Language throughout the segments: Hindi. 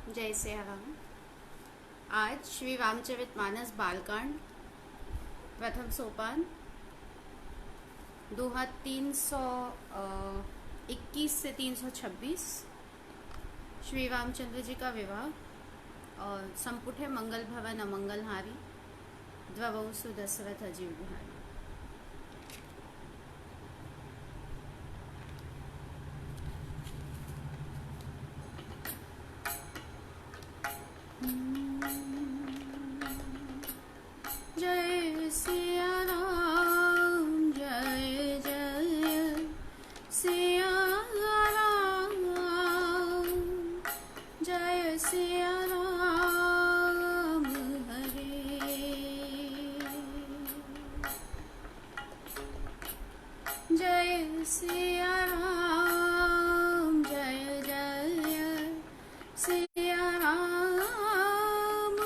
जय सिया राम। आज श्री रामचरितमानस बालकांड प्रथम सोपान दोहा 321 से 326 श्री रामचंद्र जी का विवाह और संपुट है मंगल भवन अमंगलहारी द्ववसु दशरथ अजीव बिहारी। जय सिया राम जय जय सिया राम जय सिया राम हरे। जय सिया राम जय जय सिया राम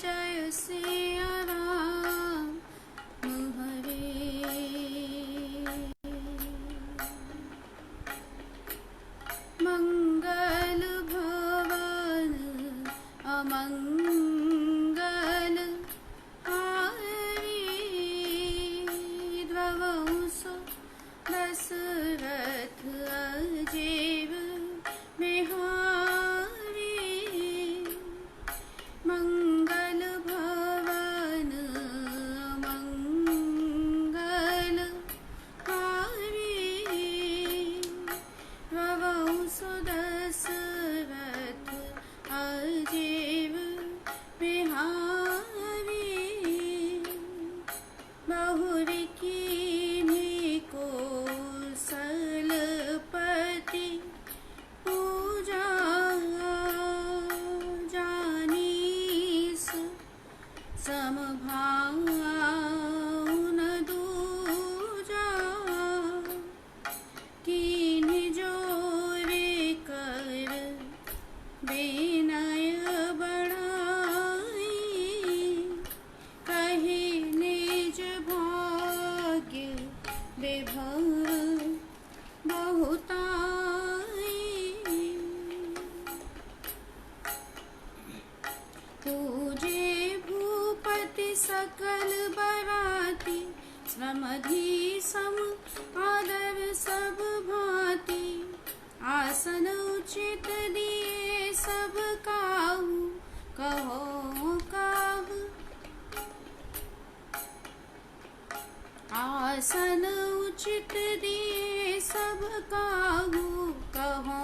जय सिया राम हरे। मंगल भवन अमंगल हारी द्ववसु दशरथ अजीव बिहारी। मंगल भवन मंगल हारी द्ववसु दशरथ अजीव बिहारी। बहुरी कीन्ही कौशलपति पूजा जानीस समभावन दूजा। कीन्ही जोरे कर विनय बढ़ाई कही निज भाग्य विभव बहुताई। पूजे भूपति सकल बराती श्रमधि सम आदर सब भांति। आसन उचित दिए सब काहू कहो काहू। आसन उचित दिए सब काहू कहो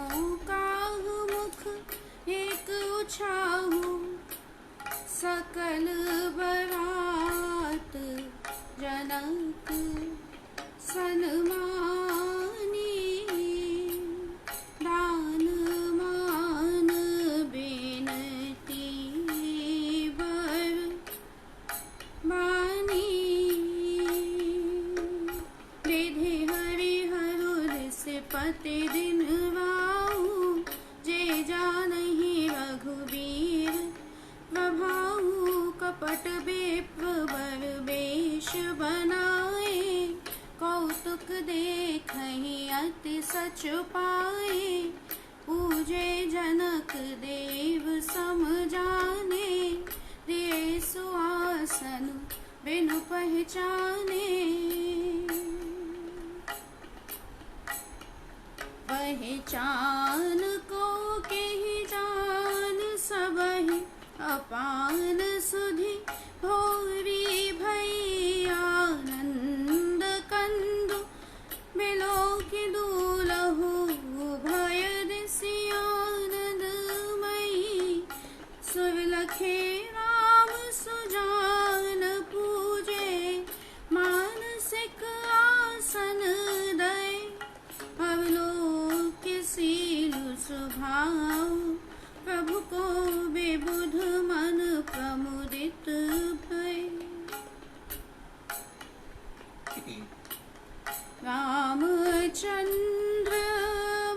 काहू। मुख एक उछाहू सकल बरात जनक सन्मानी। दान मान बिनती बर बानी। विधि हरिहर से पति दिन वाऊ जे जानहि रघुबीर प्रभाऊ। कपट विप्र बर वेश बनाए कौतुक देखहि अति सच पाए। पूजे जनक देव सम जाने दिए सुआसन बिनु पहचाने। पहचान को केहि जान सबहि अपान सुधि भोरी भई। आनंद कंदु बिलोकि दूलहु भय दिसियानंद मई। सुरलखे राम सुजान पूजे मानसिक आसन दय। अवलोकि सीलु सुभाव प्रभु को विबुध मन प्रमुदित भय। रामचंद्र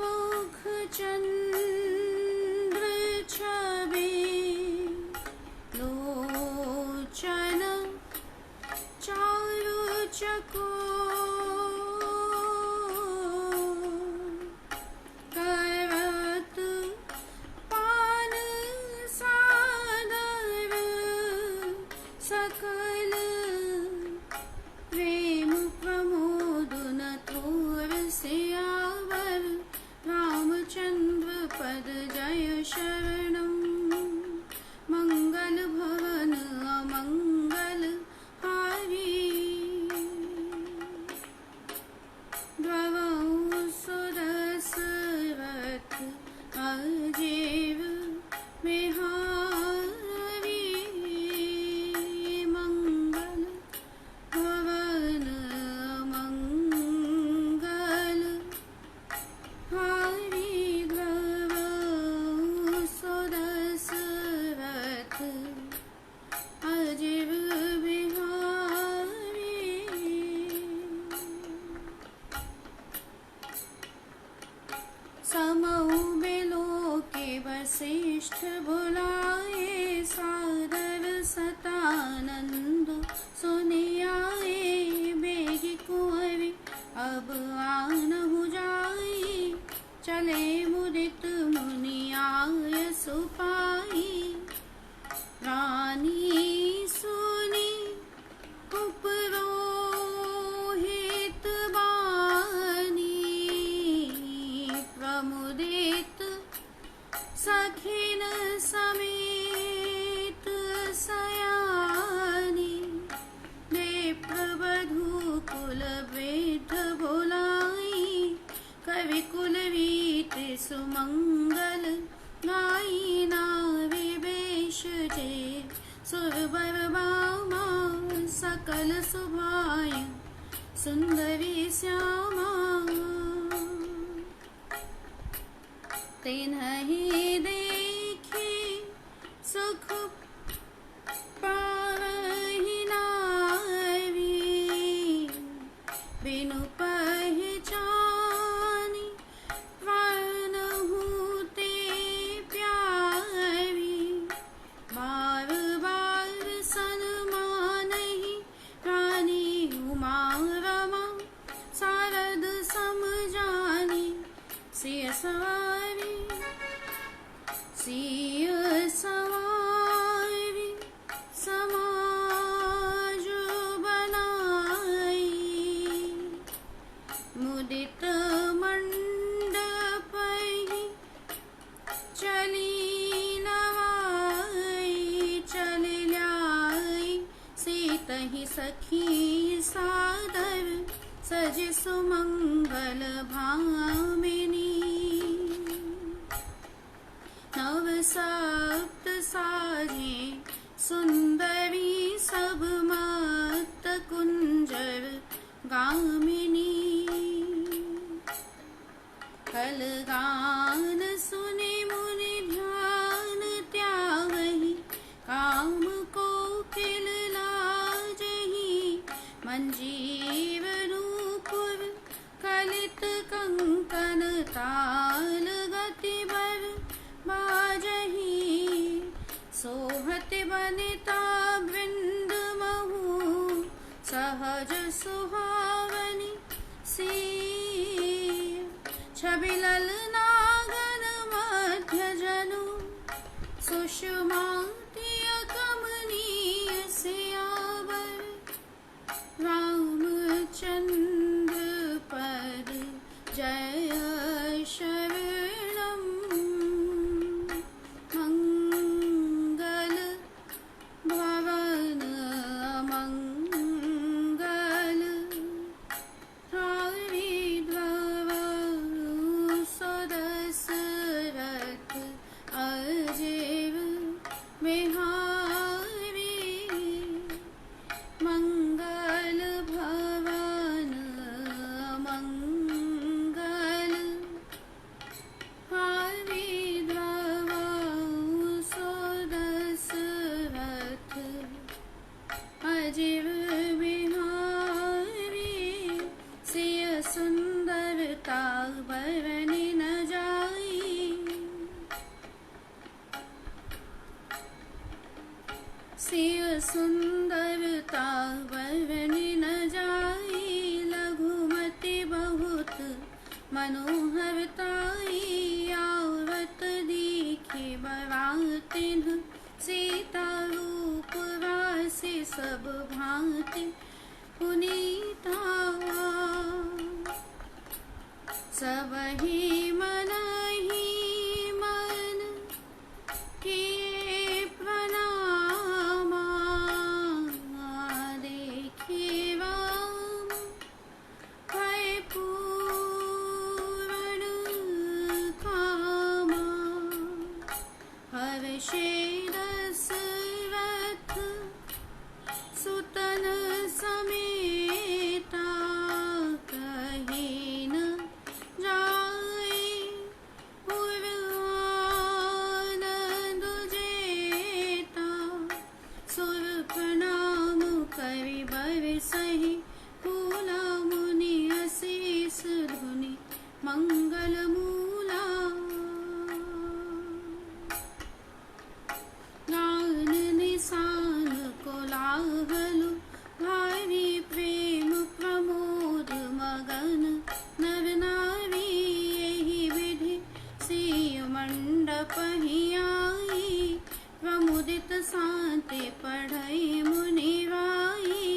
मुख चंद्र छवि लोचन चारु चकोर करत पा अजीव बिहारी मंगल भवन मंगल हारी ध्रुव सुदशरथ अजीव बिहारी। समऊ बिलोके वशिष्ठ बुलाए सादर सतानंद सुनियाए बेगी कुंवरी अब आनहु जाई चले मुदित मुनियाय सुपाई रानी सुनी उपरोहित बानी प्रमुदित सखिन समेत सयानी विप्रवधू कुल वृद्ध बोलाई कवि कुल वीत सुमंगल गाई नारी वेश जे सुरवर बामा सकल सुभाय सुंदरी श्यामा तिन्हि देखी सुख पावहि नारी बिनु पहचानी वरनहु ते प्यारी बार बार सन्मानहि रानी उमा रमा शारद समझानी सिय सवारी सिय सवारी समाज बनाई मुदित मंडपहि चली नवाई चली लाई सीतहि सखी सादर सज सुमंगल भामिनी नव सप्त साजे सुंदरी सब मत कुंजर गामिनी कल गान सुने मुनि ध्यान त्यावहि काम को किल लाजहि मंजीव रूपुर कलित कंकन ताल गति बर बाजहि सोहत बनिता वृंद महु सहज सुहावनी सी छवि ललना गण मध्य जनु सुषमा कमनीय सियावर रामचंद्र पद जय शरणम मंगल भवन मंगल हारी ध्रुव सुदशरथ अजीव बिहारी मंगल भवन मंगल हारी ध्रुव सुदशरथ अजीव बिहारी सिय सुंदरता वर्णि न जाई सिय सुंदरता वर्णि न जाई लघुमति बहुत मनोहरताई आवत दीखे बरातिन सीता रूप राशि सब भांति पुनीता सबहि मनहि मन किए प्रणामा देखि राम भय पूर्ण कामा मंडप ही आई, प्रमुदित शांति पढ़ई मुनिवाई।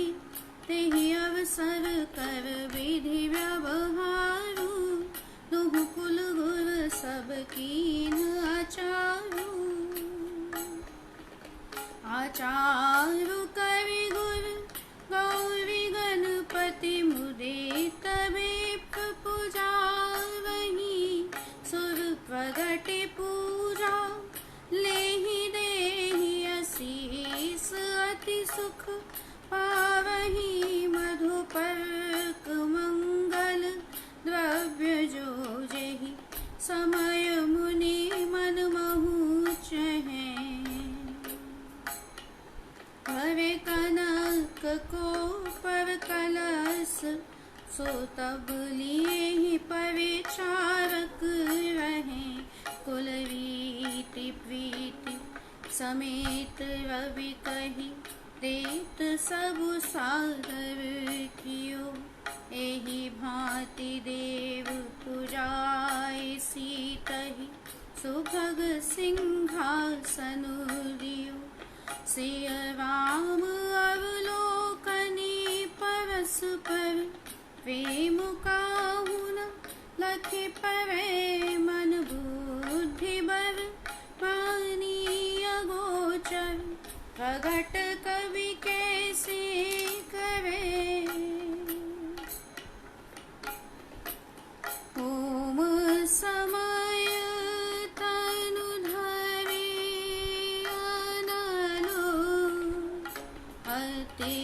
तेहि अवसर कर विधि व्यवहारु, दुहु कुल गुर सब कीन आचारु। आचारु कवि गुर गौरी गणपति मुदित विप्र पुजावहि। सुर प्रगटि पूजा लेहि देहि असीस, अति सुख पावहि मधुपर्क मंगल द्रव्य जो जेहि। समय मुनि मन महु चहै, भवे कनक को पर कलश। सो तब लिए परिचारक रहे, कुलरीति प्रीति समेत रवि कही। देत सब सादर कियो, एहि भांति देव पुजाय सीतहि। सुभग सिंहासन दियो, सिय राम अवलोकनी परस्पर। प्रेम काहू न लखि पवै, मन बुद्धि बर मानी अगोचर। प्रगट कवि कैसे करे, होम समय तनु धरे अनलो। अति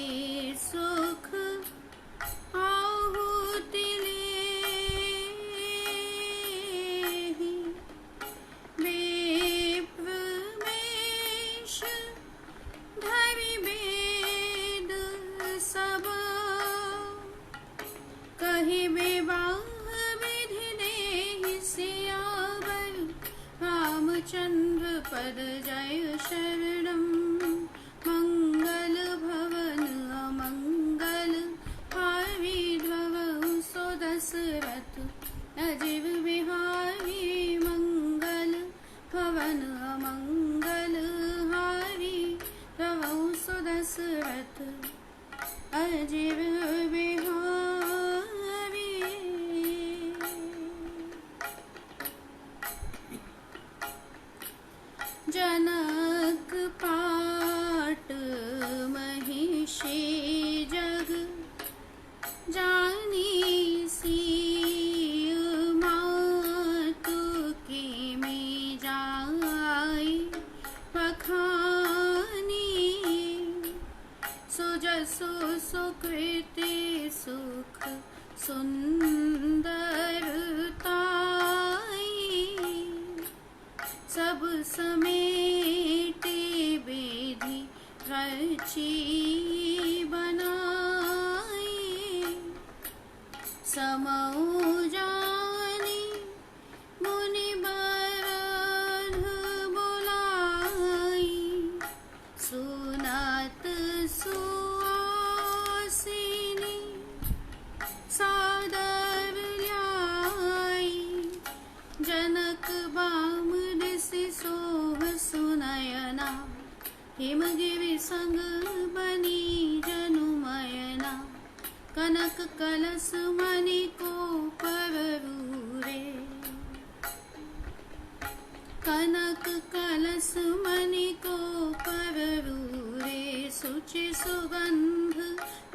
सुख आहुति लेहि, विप्र मेष धरि वेद सब। कहि विवाह विधि देहि सियावर, रामचंद्र पद जय शरणम। मंगल भवन अमंगल हारी, द्रवहु सो दशरथ अजीव बिहारी। मंगल भवन अमंगल हारी, द्रवहु सो दशरथ अजीव बिहारी। जनक पाट महिषी जग, जानी सी मातु की में जाई पखानी। सुजसु सुकृति सुख सुंदरताई, सब समेटे विधि रची बनाई। समऊ जानी मुनि बरध बुलाई, सुनत सुआसिनी सादर ल्याई। जनक बाम ऋषि सोह सुनयना, हिमगिरि संग बनी जनुमयना। कनक कलश मणि को पररूरे, कनक कलश मणि को पररूरे। सुचि सुगंध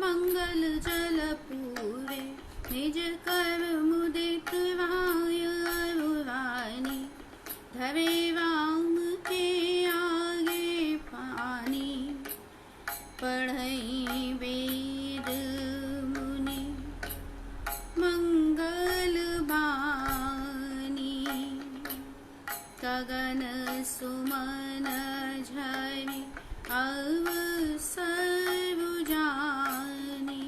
मंगल जल पूरे, निज कर मुदित राय अरुरानी। धरे राम के आगे पानी, पढ़ई वेद मुनि मंगल बानी। गगन सुमन झरि अवसर जानी।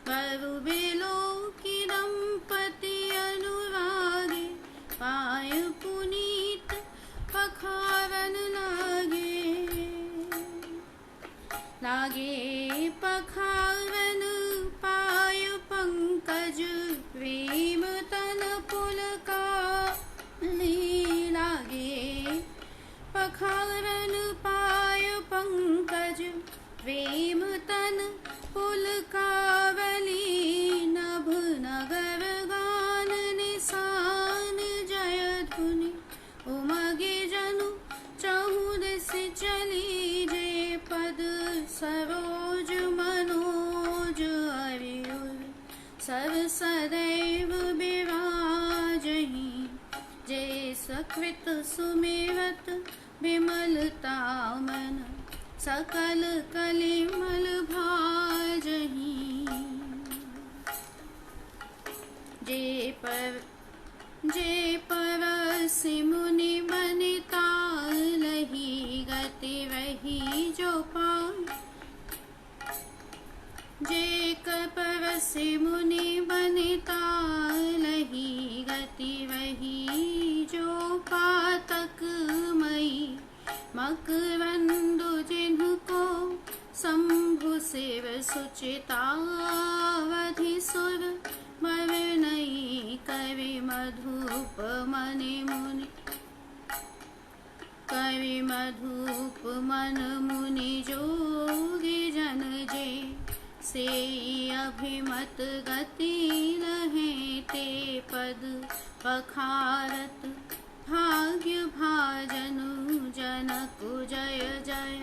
वरु बेलो की दंपति अनुरागे, पाय पुनीत पखारन लागे। लागे पखारन पाय पंकज, प्रेम तन पुलका लीला। कृत सुमेरत विमलता मन, सकल कलिमल भाजहि। जे परसि मुनि बनिता लही, गति वही जो पाए। जे परसि मुनि बनिता लही, गति वही जो पातक मई। मकरंदु जिनको शंभु शिव सुचितावधि सुर, मरनई कवि मधुप मनि मुनि। कवि मधुप मन मुनि जोगी जन जे, से अभिमत गति रहे ते पद पखारत। भाग्य भाजनु जनकु जय जय,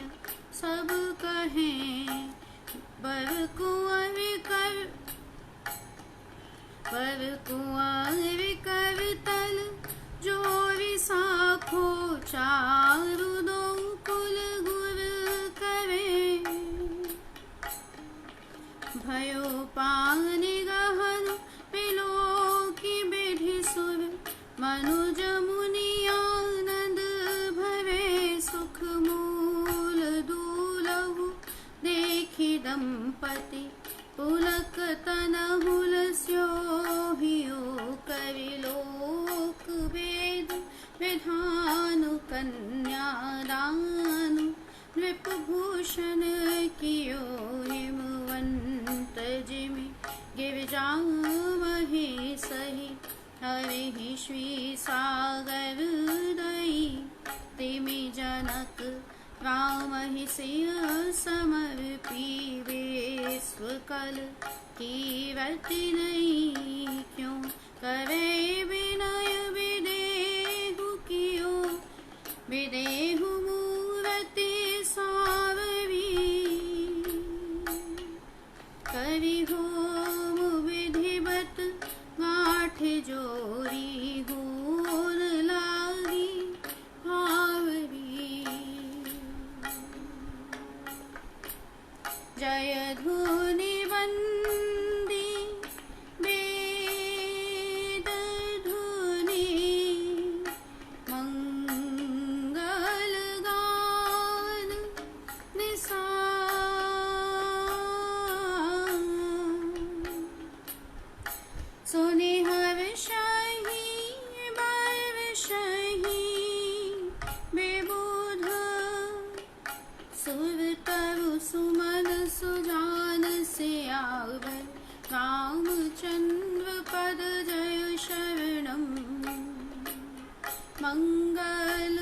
सब कहें बर कुंवर करतल। जोरि साखो चारु दो कुल गुर करे। भयो पानि गहन बिलोकी बिधि सुर, मनुज मुनि आनंद भरे। सुख मूल दूलहु देखि दंपति, पुलक तनहु लस्योहियो। कवि लोक वेद विधानु, कन्यादानु नृपभूषण कियो। हिमवंत जिमि गिरिजा महेशहि, हरिहि श्री सागर दई। तिमि जनक रामहि सिय समर्पी, विश्वकल कीरति नहीं। क्यों करे विनय विदेहु कियो, विदेहु मूरति सावरी। कवि होम विधिवत गाठ जोरी, होर लागी भावरी। जय धुनि वंदी वेद धुनि, मंगल गान निसार। सुनि हर्षहि बर्षहि विबुध, सुर तरु सुमन सुजान सियावर। रामचंद्र पद जय शरणम, मंगल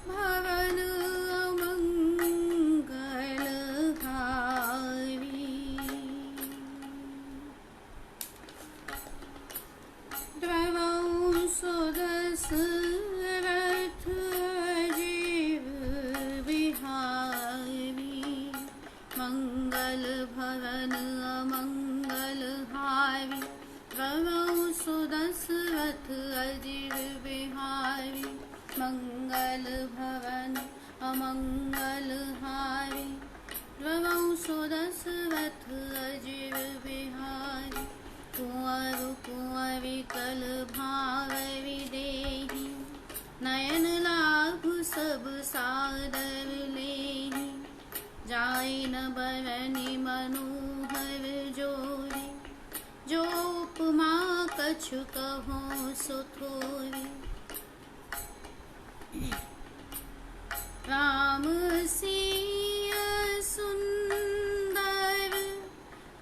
भवन अमंगल हारी। द्रवौ सुदस रथ अजीव बिहारी। मंगल भवन अमंगल हारी, द्रवौ सुदस रथ अजीव बिहारी। मंगल भवन अमंगल हारी, द्रवौ सुदस रथ अजीव बिहारी। कुंवर कुंवरि कल भाव विदेहि, नयन लाभ सब सादर लेहि। जाय न बरनि मनोहर जोरी, जो उपमा कछु कहो सो थोरी। राम सिय सुंदर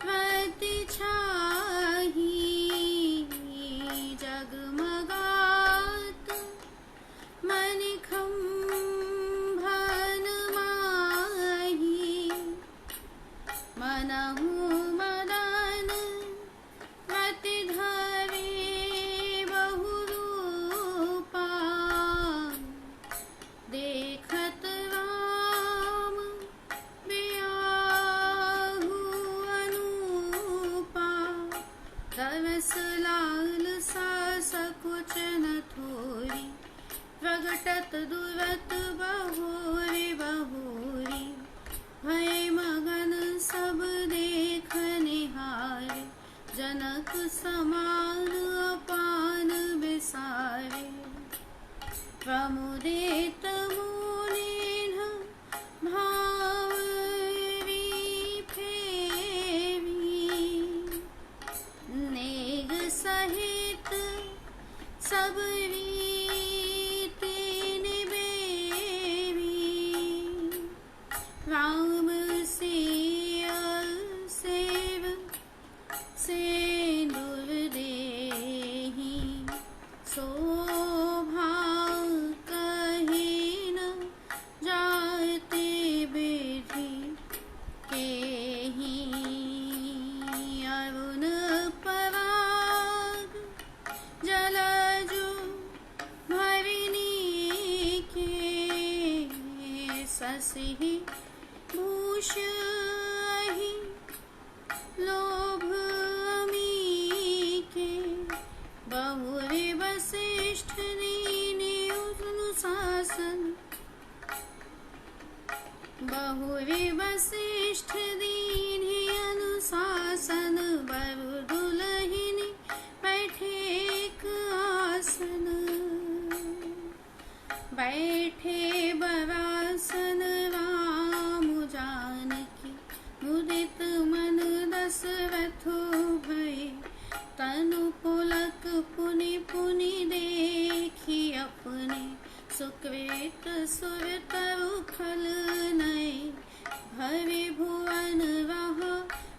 प्रति छाही, जगमगात मनिखंभन माही। मनहु मदन मति धरे बहुरूपा, देखत राम छटत दुरत बहोरी बहोरी, भय मगन सब देख निहारे, जनक समान अपान बिसारे। प्रमुदित मुनीन् भावरी फेरी, नेग सहित सब रीति निबेरी, राम सिया सेव सिंदूर देहि, शोभा कहीं न जाते विधि केहि। अरुण पराग जलजु भरिणी के, शशि भूषहि लोभ अमी के, बहुरी वसिष्ठ दीनि अनुशासन, बहुरी वसिष्ठ दीनि अनुशासन, बरु दुलहिनी बैठे एक आसन, बैठे बरासन राम जानकी, मुदित मन दशरथ भय, तनु पुलक पुनि पुनि देखी अपने, सुकृत सुर तरु फल नय, भवि भुवन रहा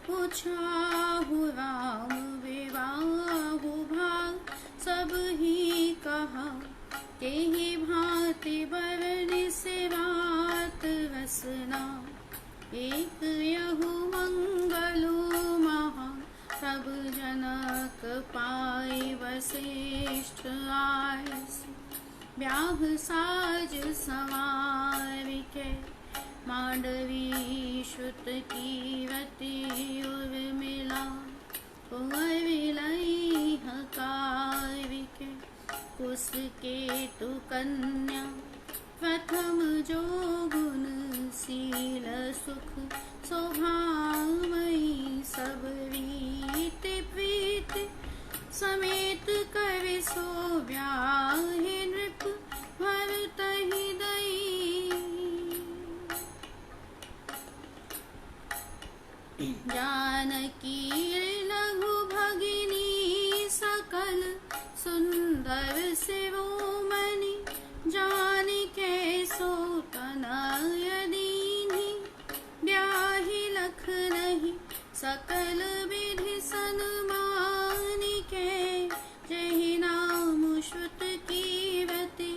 पुछाहु राम, विवाहु भाग सब ही कहा, तेहि भांति बरनि से बात रसना, एक यहु मंगलु महा, सब जनक पाई वसिष्ठ आयस, ब्याह साज संवारिके, मांडवी श्रुत कीरति उर्मिला, कुंवर विलई हकारिके, कुश केतु कन्या प्रथम जो गुण, शील सुख शोभामयी, सब रीति प्रीति समेत करि सो ब्याहि, नृप भरतहि दई। जानकी लघु भगिनी सकल सुंदर शिरोमणि, जानिके सो तनय दीन्हि, ब्याहि लख नहीं सकल विधि सन्मानिके, जहि नाम श्रुत कीरति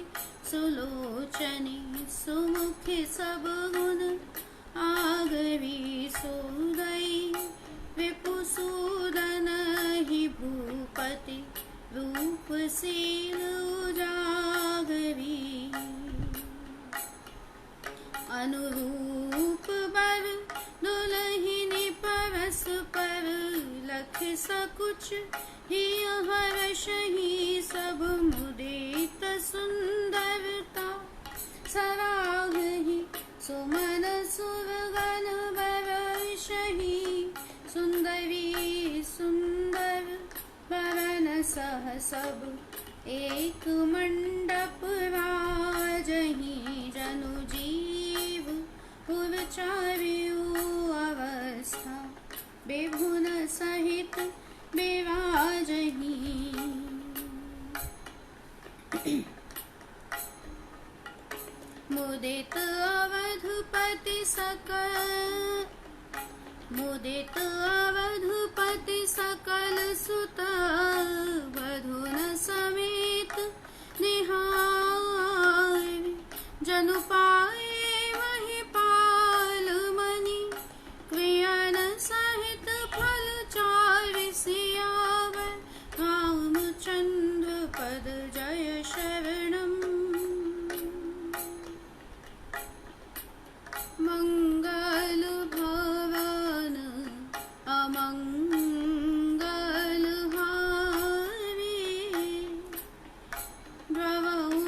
सुलोचनी, सुमुखि सब गुण आगरी सोदई, विपुसूदन ही भूपति, रूपशील उजागरी। अनुरूप बर दुलहिनी परस्पर, लख सकुच ही हर्षहि, सब मुदित सुंदरता सराहहि, सुमन सुरगण बरषहि, सुंदरी सुंदर बरन सह सब, एक मंडप राजहि, जनु जीव पुरचार्यु अवस्था, विभुन सहित विराजहि। मुदित अवधपति सकल, मुदित अवधपति सकल सुत, वधून समेत निहार, जनु पाए महिपाल मणि, क्रियन सहित फल चारि सियावर, रामचंद्र पद जय शरणम। मंगल भवन अमंगल हारी, भवउ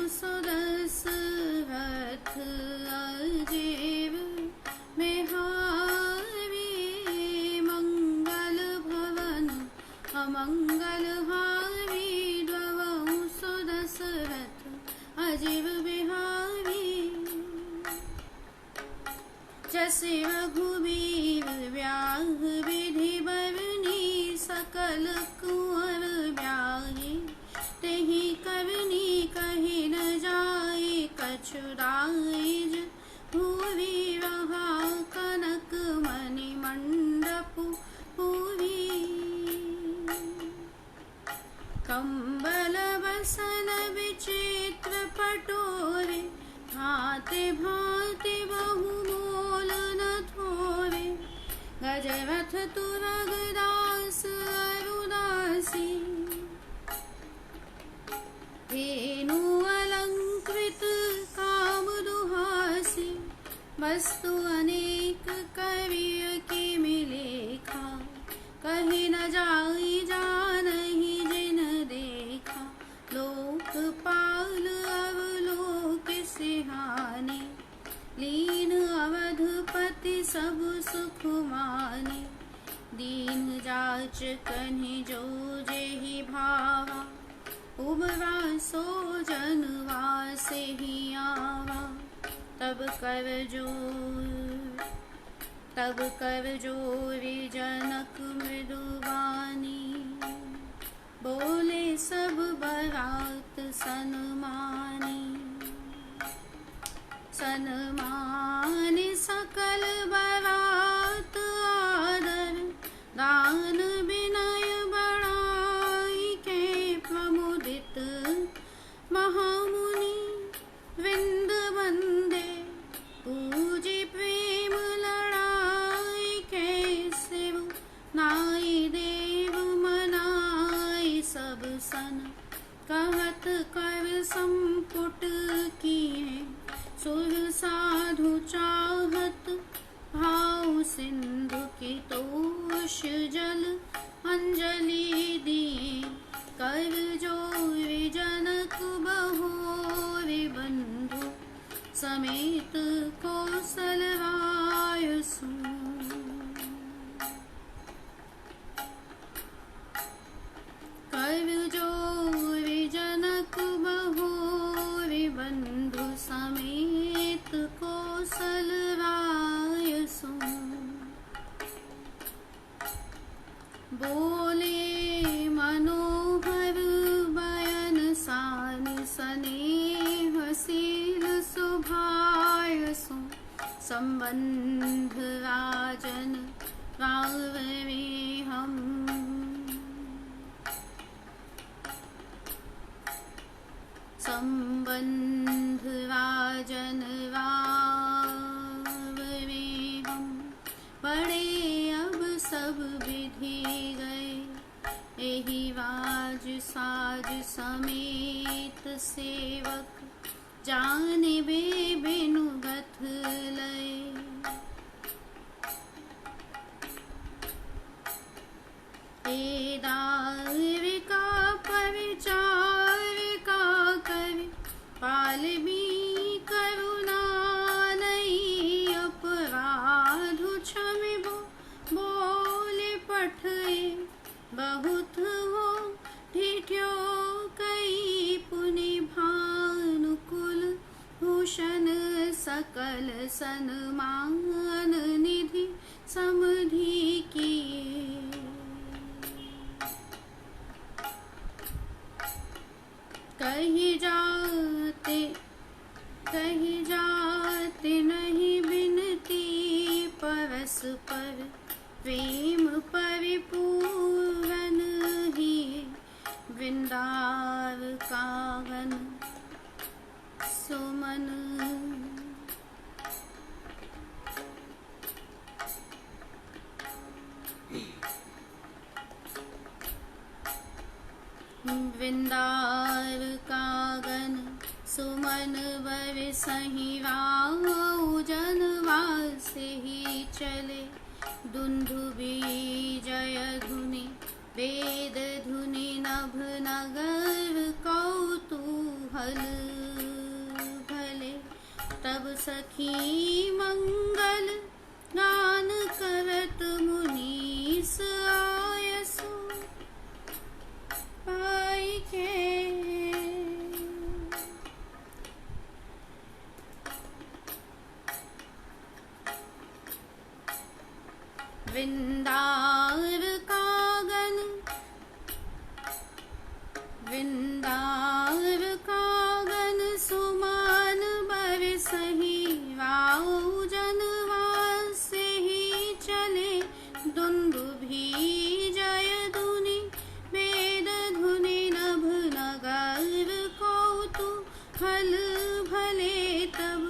बसे रघुबीर व्याह विधि बरनी सकल कुंवर ब्याहे तेहि करनी कही न जाए कछुराइज भूरि रहा कनक मणि मंडप पूरी कंबल बसन विचित्र पटोरे भांति भांति बहु मोल न थोरे गजरथ तुरग दास अरुदासी धेनु अलंकृत काम दुहासी वस्तु अनेक कवि की मिलेखा कहीं न जाई जानहि जिन देखा लोकपाल अवलोक सिहाने लीन अवधपति सब सुख माने दीन जाच कन्हि जो जेहि भावा उपवासो जनवासे ही आवा तब कर जोरी जनक मृदुवानी बोले सब बरात सनमानी सकल बरात आदर दान विनय बड़ाई के प्रमुदित महामुनि विंद वंदे पूजी प्रेम लड़ाई के शिव नाई देव मनाई सब सन कहत कर संपुट किए सुर साधु चाहत भाव सिंधु की तोष जल अंजलि दिए कर जोरि जनक बहोरि बंधु समेत कौशलराय सु कर जोरि जनक बहोरि बंधु समेत कौशलराय सु बोले मनोहर बयन सान स्नेहशील सुभाय सु संबंध राजन रावे हम संबंध राजन रावे हम बड़े अब सब विधि गए एहि राज साज समेत सेवक जानबे बिनु गथ लय दारिका परिचारिका कवि पालबी करुणा नहीं अपराधु क्षमिबो बोले पठे बहुत हो ठिठ्यो कई पुनि भानुकुल भूषण सकल सन्मान निधि समधि किए कहीं जाते नहीं बिनती परस्पर प्रेम परिपूरन ही वृंदाव कावन सुमन वृंदाव कागन सुमन बरसहि राउ जनवासे ही चले दुंदुभि जय धुनि वेद धुनि नभ नगर कौतूहल भले तब सखी मंगल गान करत मुनीस आयसु पाई के वृंदार कागन वृंदार कागन सुमान बरसहि वाऊ जनवास से ही चले दुंदुभी जय धुनि वेद धुनि नभ नगर कौतूहल भले तब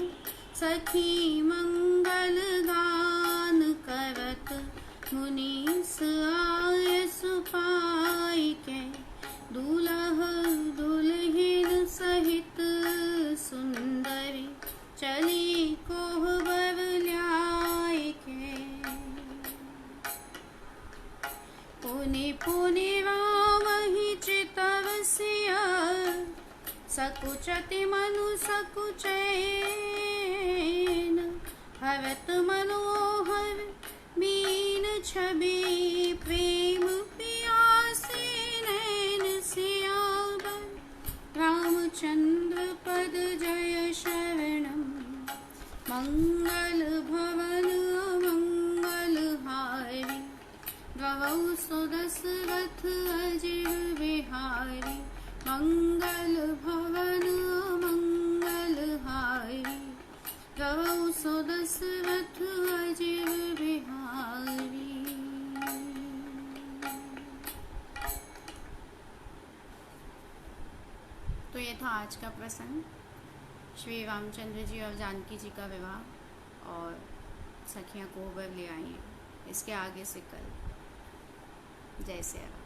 सखी मंगल गान करत मुनीस आय सुपाई के दूल्ह दुल्हिन सहित सुंदरी चली कोहबर ल्याय के पुनि पुनि रावहि चितवसिया सकुचति मनु सकुचैन हरत मनोहर मीन छवि प्रेम पियासी नैन सियावर रामचंद्र पद जय शरणम मंगल भवन अमंगल हारी द्वौ सुदशरथ अजिर बिहारी मंगल भवन मंगल हारी द्वौ सुदशरथ अजिर बिहारी। तो ये था आज का प्रसंग, श्री रामचंद्र जी और जानकी जी का विवाह, और सखियाँ कोहबर ले आई हैं। इसके आगे से कल। जय श्री राम।